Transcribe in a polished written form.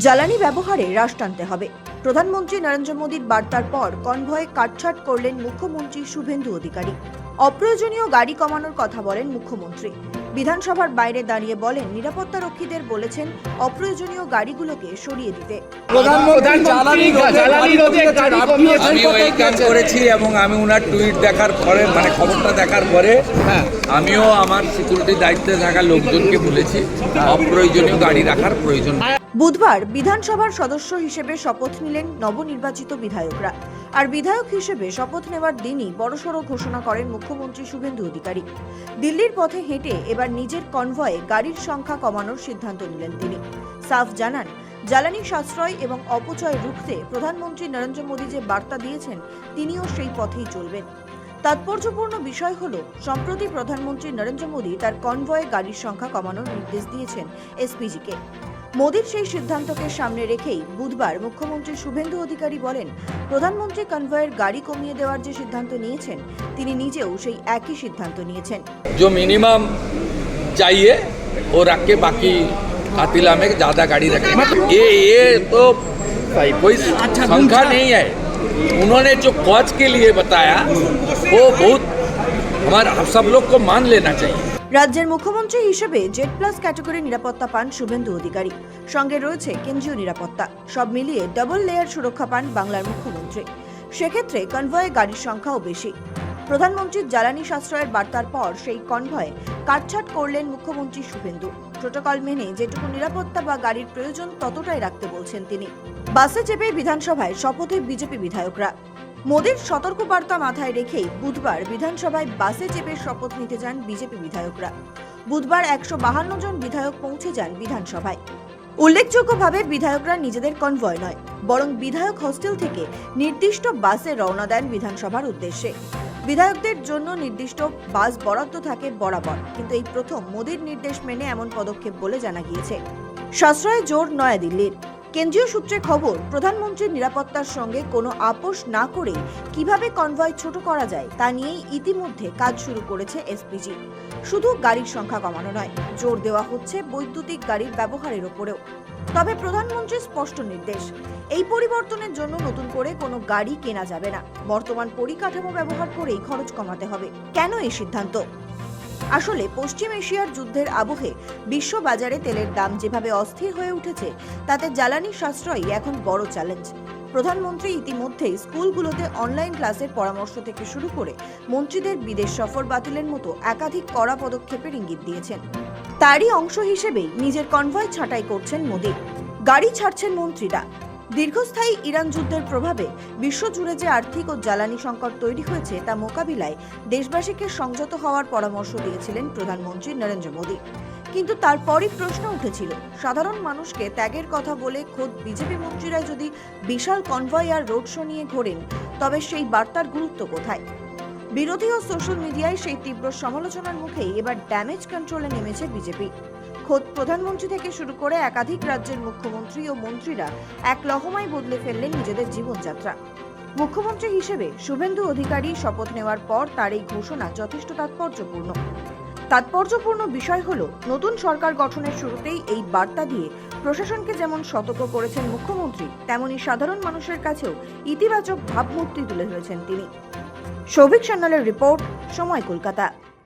জ্বালানি ব্যবহারে হ্রাস টানতে হবে। প্রধানমন্ত্রী নরেন্দ্র মোদীর বার্তার পর কনভয়ে কাটছাঁট করলেন মুখ্যমন্ত্রী শুভেন্দু অধিকারী। অপ্রয়োজনীয় গাড়ি কমানোর কথা বলেন মুখ্যমন্ত্রী। বিধানসভার বাইরে দাঁড়িয়ে বলেন, নিরাপত্তারক্ষীদের বলেছেন অপ্রয়োজনীয় গাড়িগুলোকে সরিয়ে দিতে। আমি ওই কাজ করেছি এবং আমি ওনার টুইট দেখার পরে খবরটা দেখার পরে আমিও আমার সিকিউরিটি দায়িত্বে থাকা লোকজনকে বলেছি অপ্রয়োজনীয় গাড়ি রাখার প্রয়োজন। বুধবার বিধানসভার সদস্য হিসেবে শপথ নিলেন নবনির্বাচিত বিধায়করা। আর বিধায়ক হিসেবে শপথ নেওয়ার দিনই বড়সড় ঘোষণা করেন মুখ্যমন্ত্রী শুভেন্দু অধিকারী। দিল্লির পথে হেঁটে এবার নিজের কনভয়ে গাড়ির সংখ্যা কমানোর সিদ্ধান্ত নিলেন তিনি। সাফ জানান, জ্বালানি সাশ্রয় এবং অপচয় রুখতে প্রধানমন্ত্রী নরেন্দ্র মোদী যে বার্তা দিয়েছেন তিনিও সেই পথেই চলবেন। তাৎপর্যপূর্ণ বিষয় হল, সম্প্রতি প্রধানমন্ত্রী নরেন্দ্র মোদী তার কনভয়ে গাড়ির সংখ্যা কমানোর নির্দেশ দিয়েছেন এসপিজিকে। মোদীর সেই সিদ্ধান্তকে সামনে রেখেই বুধবার মুখ্যমন্ত্রী শুভেন্দু অধিকারী বলেন, প্রধানমন্ত্রী কনভয়ের গাড়ি কমিয়ে দেওয়ার যে সিদ্ধান্ত নিয়েছেন তিনি নিজেও সেই একই সিদ্ধান্ত নিয়েছেন। जो मिनिमम चाहिए वो रख के बाकी कातिला में ज़्यादा गाड़ी रखें। ये तो कोई संख्या नहीं है। उन्होंने जो कॉज के लिए बताया वो बहुत हमारा सब लोग को मान लेना चाहिए। রাজ্যের মুখ্যমন্ত্রী হিসেবে জেড প্লাস ক্যাটাগরি নিরাপত্তা পান শুভেন্দু অধিকারী। সঙ্গে রয়েছে কেন্দ্রীয় নিরাপত্তা। সব মিলিয়ে ডাবল লেয়ার সুরক্ষা পান বাংলার মুখ্যমন্ত্রী। সেক্ষেত্রে কনভয়ে গাড়ির সংখ্যাও বেশি। প্রধানমন্ত্রীর জ্বালানি সাশ্রয়ের বার্তার পর সেই কনভয়ে কাটছাঁট করলেন মুখ্যমন্ত্রী শুভেন্দু। প্রোটোকল মেনে যেটুকু নিরাপত্তা বা গাড়ির প্রয়োজন ততটাই রাখতে বলছেন তিনি। বাসে চেপে বিধানসভায় শপথে বিজেপি বিধায়করা। মোদীর সতর্ক বার্তা মাথায় রেখেই বুধবার বিধানসভায় বাসে চেপে শপথ নিতে যান বিজেপি বিধায়করা। বুধবার 152 জন বিধায়ক পৌঁছে যান বিধানসভায়। উল্লেখযোগ্যভাবে বিধায়করা নিজেদের কনভয় নয়, বরং বিধায়ক হোস্টেল থেকে নির্দিষ্ট বাসে রওনা দেন বিধানসভার উদ্দেশ্যে। বিধায়কদের জন্য নির্দিষ্ট বাস বরাদ্দ থাকে বরাবর, কিন্তু এই প্রথম মোদীর নির্দেশ মেনে এমন পদক্ষেপ বলে জানা গিয়েছে। সাশ্রয়ে জোর নয়াদিল্লির। কেন্দ্রীয় সূত্রে খবর, প্রধানমন্ত্রীর নিরাপত্তার সঙ্গে কোনো আপোষ না করে কিভাবে কনভয় ছোট করা যায় তা নিয়েই ইতিমধ্যে কাজ শুরু করেছে এসপিজি। শুধু গাড়ির সংখ্যা কমানো নয়, জোর দেওয়া হচ্ছে বৈদ্যুতিক গাড়ির ব্যবহারের ওপরেও। তবে প্রধানমন্ত্রীর স্পষ্ট নির্দেশ, এই পরিবর্তনের জন্য নতুন করে কোনো গাড়ি কেনা যাবে না। বর্তমান পরিকাঠামো ব্যবহার করেই খরচ কমাতে হবে। কেন এই সিদ্ধান্ত? আসলে পশ্চিম এশিয়ার যুদ্ধের আবহে বিশ্ব বাজারে তেলের দাম যেভাবে অস্থির হয়ে উঠেছে, তাতে জ্বালানি সাশ্রয়ই এখন বড় চ্যালেঞ্জ। প্রধানমন্ত্রী ইতিমধ্যেই স্কুলগুলোতে অনলাইন ক্লাসের পরামর্শ থেকে শুরু করে মন্ত্রীদের বিদেশ সফর বাতিলের মতো একাধিক কড়া পদক্ষেপের ইঙ্গিত দিয়েছেন। তারই অংশ হিসেবেই নিজের কনভয় ছাঁটাই করছেন মোদী। গাড়ি ছাড়ছেন মন্ত্রীরা। দীর্ঘস্থায়ী ইরান যুদ্ধের প্রভাবে বিশ্বজুড়ে যে আর্থিক ও জ্বালানি সংকট তৈরি হয়েছে তা মোকাবিলায় দেশবাসীকে সংযত হওয়ার পরামর্শ দিয়েছিলেন প্রধানমন্ত্রী নরেন্দ্র মোদী। কিন্তু তারপরই প্রশ্ন উঠেছিল, সাধারণ মানুষকে ত্যাগের কথা বলে খোদ বিজেপি মন্ত্রীরা যদি বিশাল কনভয় আর রোড শো নিয়ে ঘোরেন, তবে সেই বার্তার গুরুত্ব কোথায়? বিরোধী ও সোশ্যাল মিডিয়ায় সেই তীব্র সমালোচনার মুখেই এবার ড্যামেজ কন্ট্রোলে নেমেছে বিজেপি। খোদ প্রধানমন্ত্রী থেকে শুরু করে একাধিক রাজ্যের মুখ্যমন্ত্রী ও মন্ত্রীরা এক লহমায় বদলে ফেললেন নিজেদের জীবনযাত্রা। মুখ্যমন্ত্রী হিসেবে শুভেন্দু অধিকারী শপথ নেওয়ার পর তার এই ঘোষণা যথেষ্ট তাৎপর্যপূর্ণ বিষয় হলো, নতুন সরকার গঠনের শুরুতেই এই বার্তা দিয়ে প্রশাসনকে যেমন সতর্ক করেছেন মুখ্যমন্ত্রী, তেমনি সাধারণ মানুষের কাছেও ইতিবাচক ভাবমূর্তি তুলে ধরেছেন তিনি। সৌভিক সান্যালের রিপোর্ট, সময় কলকাতা।